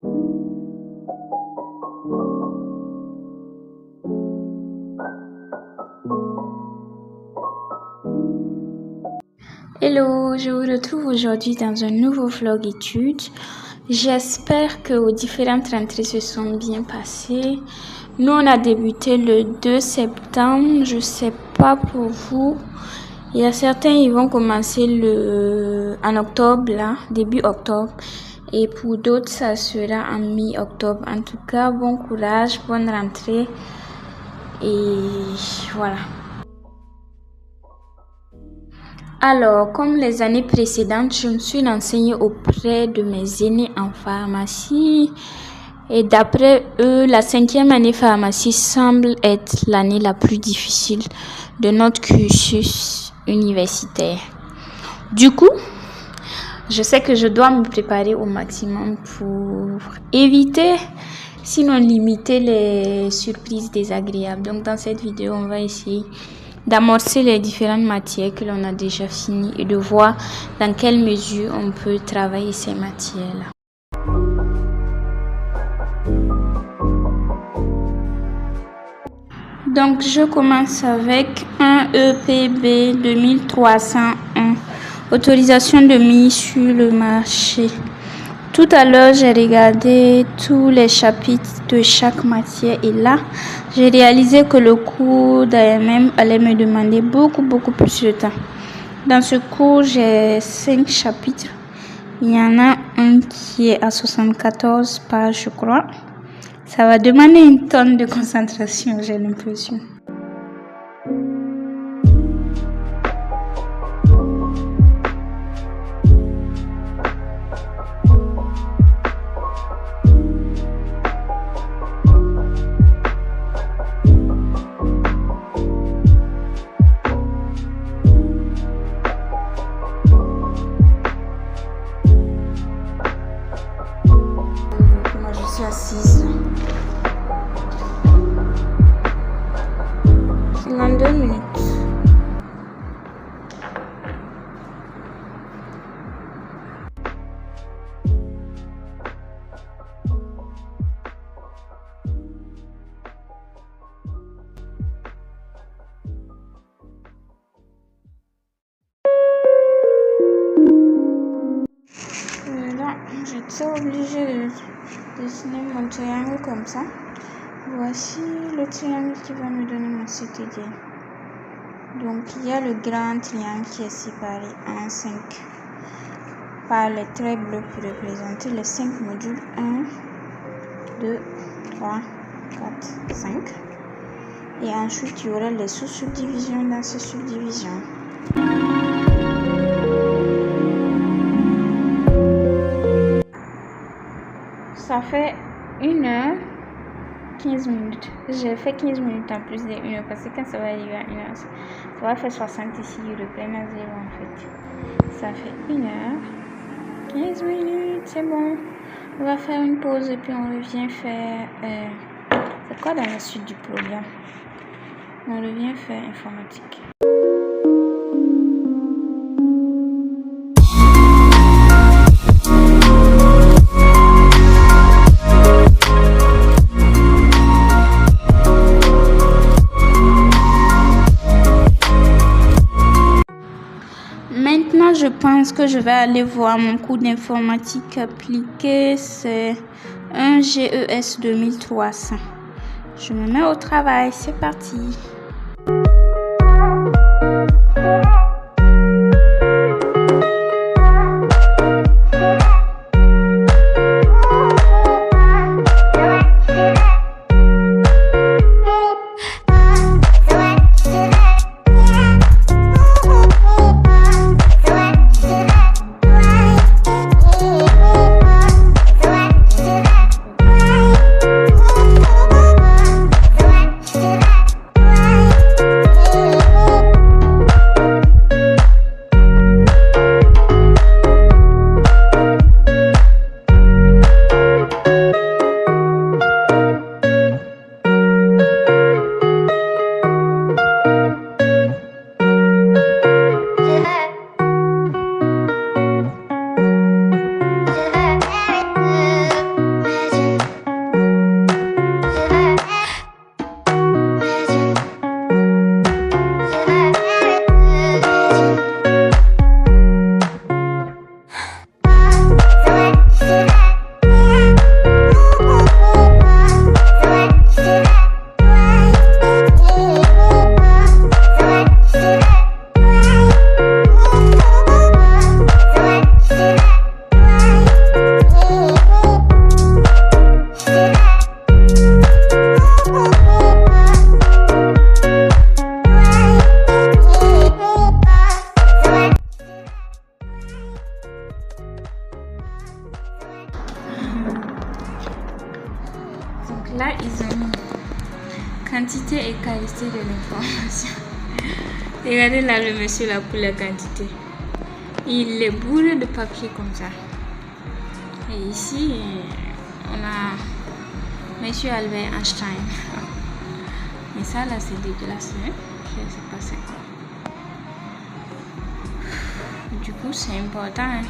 Hello, je vous retrouve aujourd'hui dans un nouveau vlog études. J'espère que vos différentes rentrées se sont bien passées. Nous, on a débuté le 2 septembre. Je sais pas pour vous. Il y a certains, ils vont commencer en octobre, là, début octobre. Et pour d'autres, ça sera en mi-octobre. En tout cas, bon courage, bonne rentrée. Et voilà. Alors, comme les années précédentes, je me suis renseignée auprès de mes aînés en pharmacie. Et d'après eux, la 5e année pharmacie semble être l'année la plus difficile de notre cursus universitaire. Du coup, je sais que je dois me préparer au maximum pour éviter, sinon limiter les surprises désagréables. Donc, dans cette vidéo, on va essayer d'amorcer les différentes matières que l'on a déjà finies et de voir dans quelle mesure on peut travailler ces matières-là. Donc, je commence avec un EPB 2301, autorisation de mise sur le marché. Tout à l'heure, j'ai regardé tous les chapitres de chaque matière et là, j'ai réalisé que le cours d'AMM allait me demander beaucoup plus de temps. Dans ce cours, j'ai 5 chapitres. Il y en a un qui est à 74 pages, je crois. Ça va demander une tonne de concentration, j'ai l'impression. Moi, je suis assise. Dans 2 minutes. Là, j'étais obligée de dessiner mon triangle comme ça. Voici le triangle qui va me donner mon CTD. Donc, il y a le grand triangle qui est séparé en 5 par les traits bleus pour représenter les 5 modules 1, 2, 3, 4, 5. Et ensuite, il y aura les sous-subdivisions dans ces subdivisions. Ça fait 1h15 minutes. J'ai fait 15 minutes en plus de 1h parce que quand ça va arriver à 1h, ça va faire 60 ici, je reprends à 0 en fait. Ça fait 1h15 minutes, c'est bon. On va faire une pause et puis on revient faire... c'est quoi dans la suite du programme? On revient faire informatique. Maintenant, je pense que je vais aller voir mon cours d'informatique appliquée. C'est un GES 2300. Je me mets au travail. C'est parti. là, ils ont mis quantité et qualité de l'information. Regardez là le monsieur là pour la quantité. Il est bourré de papier comme ça. Et ici, on a monsieur Albert Einstein. Mais ça là, c'est dégueulasse. Hein? Je sais pas c'est quoi. Du coup, c'est important. Hein?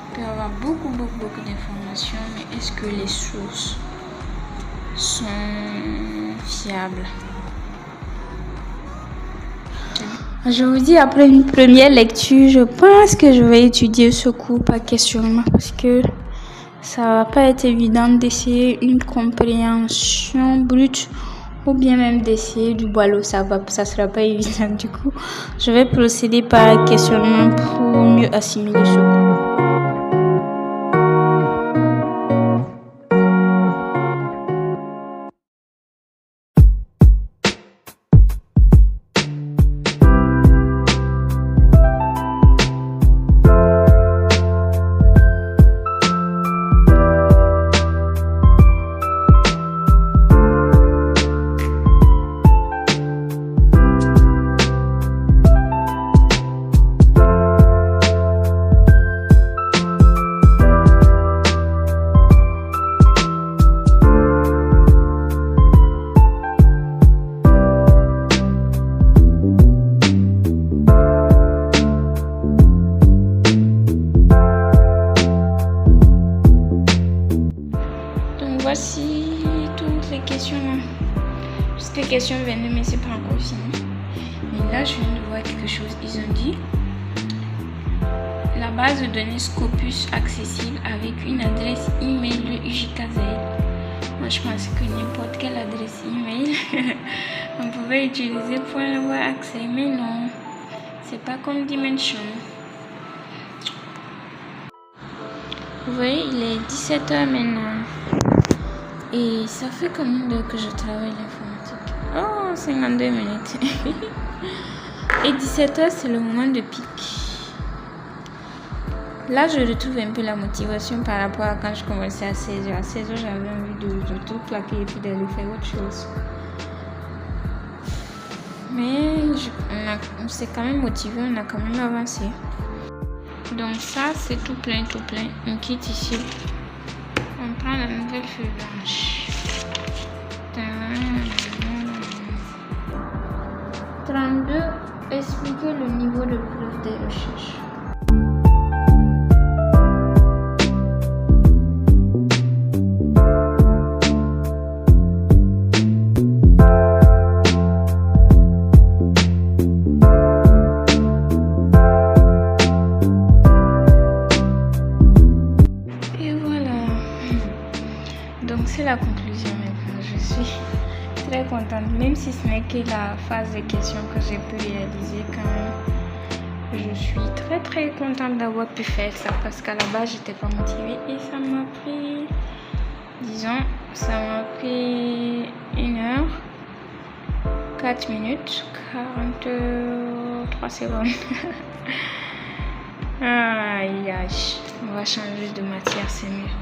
Il peut y avoir beaucoup d'informations, mais est-ce que les sources sont fiables? Je vous dis, après une première lecture, je pense que je vais étudier ce cours par questionnement parce que ça va pas être évident d'essayer une compréhension brute ou bien même d'essayer du boileau. Ça sera pas évident. Du coup, je vais procéder par questionnement pour mieux assimiler ce cours. Voici toutes les questions. Jusqu'à question 22, mais c'est pas encore fini. Mais là, je viens de voir quelque chose. Ils ont dit la base de données Scopus accessible avec une adresse email de UJKZ. Moi, je pensais que n'importe quelle adresse email on pouvait utiliser pour avoir accès, mais non, c'est pas comme Dimension. Vous voyez, il est 17h maintenant. Et ça fait combien d'heures que je travaille l'informatique? Oh, 52 minutes. Et 17h, c'est le moment de pic. Là, je retrouve un peu la motivation par rapport à quand je commençais à 16h. À 16h, j'avais envie de tout claquer et puis d'aller faire autre chose. Mais on s'est quand même motivé, on a quand même avancé. Donc ça, c'est tout plein. On quitte ici. On prend la nouvelle feuille blanche. 32. Expliquer le niveau de preuve des recherches. Donc c'est la conclusion maintenant. Je suis très contente, même si ce n'est que la phase de questions que j'ai pu réaliser quand même. Je suis très contente d'avoir pu faire ça parce qu'à la base j'étais pas motivée et ça m'a pris, ça m'a pris 1h, 4 minutes, 43 secondes. Aïe, on va changer de matière, c'est mieux.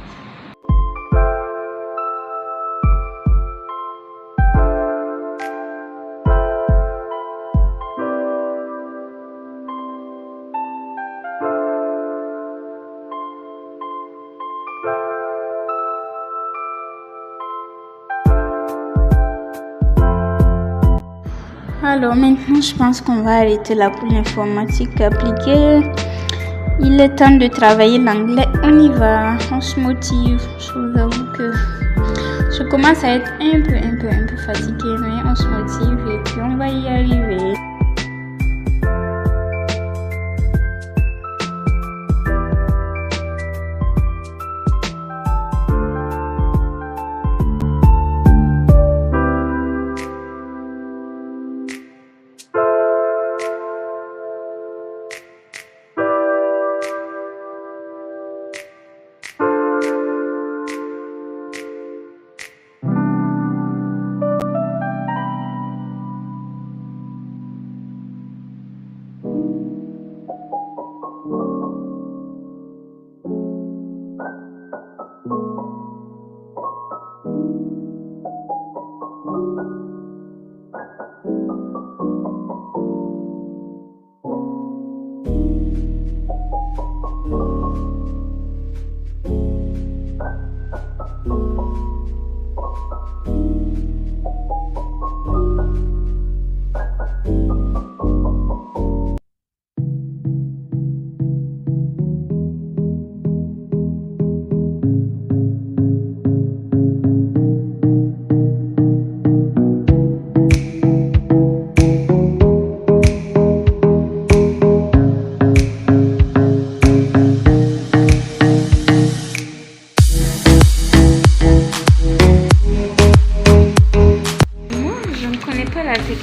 Alors maintenant, je pense qu'on va arrêter là pour l'informatique appliquée. Il est temps de travailler l'anglais. On y va, on se motive. Je vous avoue que je commence à être un peu fatiguée, mais on se motive et puis on va y arriver.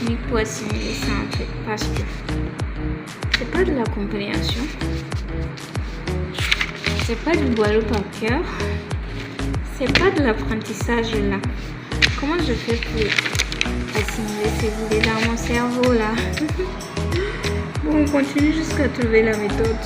technique pour assimiler ça en fait, parce que c'est pas de la compréhension, c'est pas du boileau par cœur, c'est pas de l'apprentissage là. Comment je fais pour assimiler ces idées dans mon cerveau là? Bon, on continue jusqu'à trouver la méthode.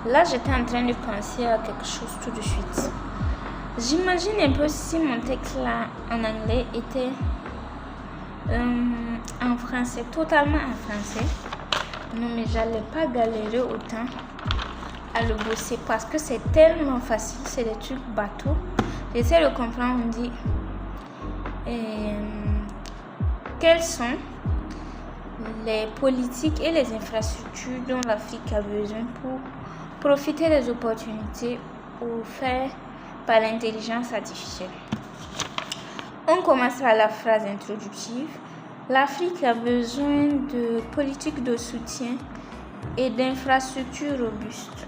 Là, j'étais en train de penser à quelque chose tout de suite. J'imagine un peu si mon texte là en anglais était en français, totalement en français. Non, mais j'allais pas galérer autant à le bosser parce que c'est tellement facile, c'est des trucs bateaux. J'essaie de comprendre, on dit quelles sont les politiques et les infrastructures dont l'Afrique a besoin pour profiter des opportunités offertes par l'intelligence artificielle. On commence par la phrase introductive. L'Afrique a besoin de politiques de soutien et d'infrastructures robustes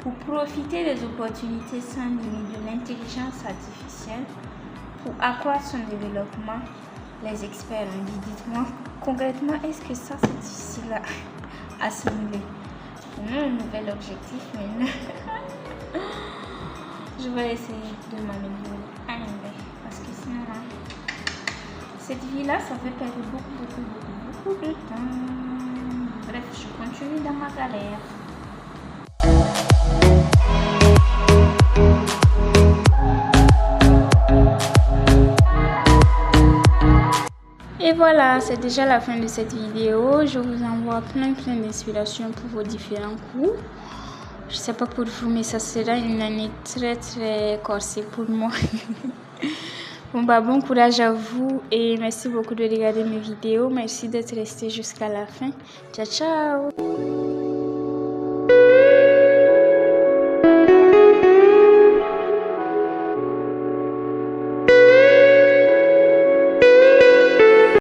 pour profiter des opportunités sans limite de l'intelligence artificielle pour accroître son développement. Les experts ont dit, dites-moi concrètement, est-ce que ça c'est difficile à assimiler? Pour moi, un nouvel objectif, mais non. Je vais essayer de m'améliorer en anglais parce que sinon, cette vie-là, ça fait perdre beaucoup de temps. Bref, je continue dans ma galère. Et voilà, c'est déjà la fin de cette vidéo. Je vous envoie plein d'inspirations pour vos différents cours. Je sais pas pour vous, mais ça sera une année très corsée pour moi. Bon courage à vous et merci beaucoup de regarder mes vidéos. Merci d'être resté jusqu'à la fin. Ciao, ciao!